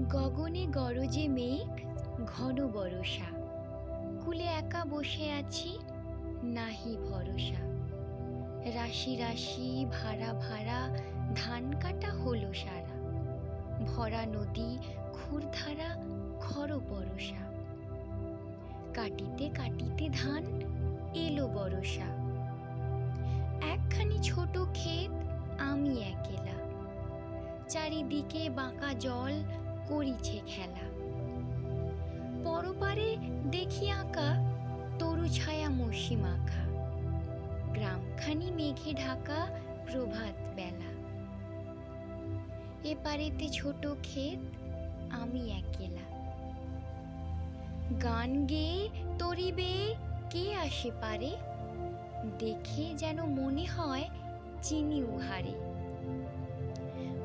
গগনে গরজে মেঘ, ঘন বরষা। কূলে একা বসে আছি, নাহি ভরসা। রাশি রাশি ভাড়া ভাড়া ধান কাটা হলো সারা। ভরা নদী ক্ষুরধারা খর পরশা। কাটিতে কাটিতে ধান এলো বরষা। একখানি ছোট ক্ষেত, আমি একেলা। চারিদিকে বাঁকা জল করিছে খেলা। পরপারে দেখি আঁকা তরু ছায়া মসি মাখা। গ্রামখানি মেঘে ঢাকা প্রভাত বেলা। এপারেতে ছোট ক্ষেত, আমি একেলা। গান গেয়ে তরি বেয়ে কে আসে পারে। দেখে যেন মনে হয় চিনি উহারে।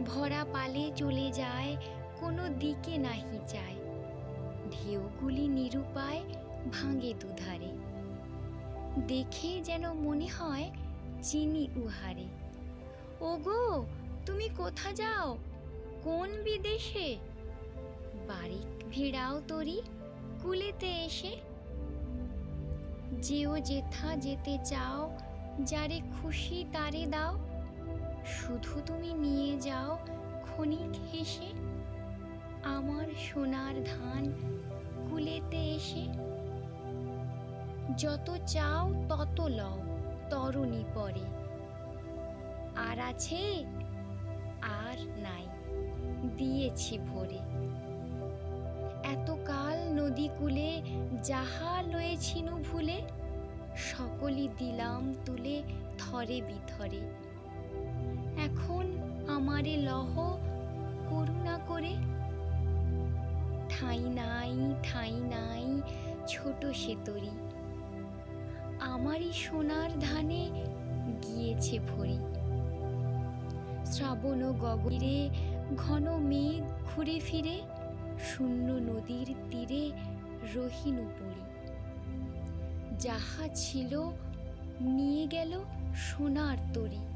ভরা পালে চলে যায়, কোনো দিকে নাহি যায়। ঢেউগুলি নিরুপায় ভাঙে দুধারে। দেখে যেন মনে হয় চিনি উহারে। ওগো, তুমি কোথা যাও, কোন বিদেশে? বাড়ি ভিড়াও তরি কূলেতে এসে। যেও যেথা যেতে চাও, যারে খুশি তারে দাও। শুধু তুমি নিয়ে যাও ক্ষণিক হেসে আমার সোনার ধান কূলেতে এসে। যত চাও তত লও তরণী পরে। আর আছে আর নাই, দিয়েছি ভরে। এতকাল নদী কূলে যাহা লয়েছিনু ভুলে, সকলই দিলাম তুলে থরে বিথরে। এখন আমারে লহ করুণা করে। ঠাঁই নাই ঠাঁই নাই ছোট সে তরি। আমারই সোনার ধানে গিয়েছে ভরি। শ্রাবণ গগনে ঘন মেঘ ঘুরে ফিরে। শূন্য নদীর তীরে রহিনু পড়ি। যাহা ছিল নিয়ে গেল সোনার তরি।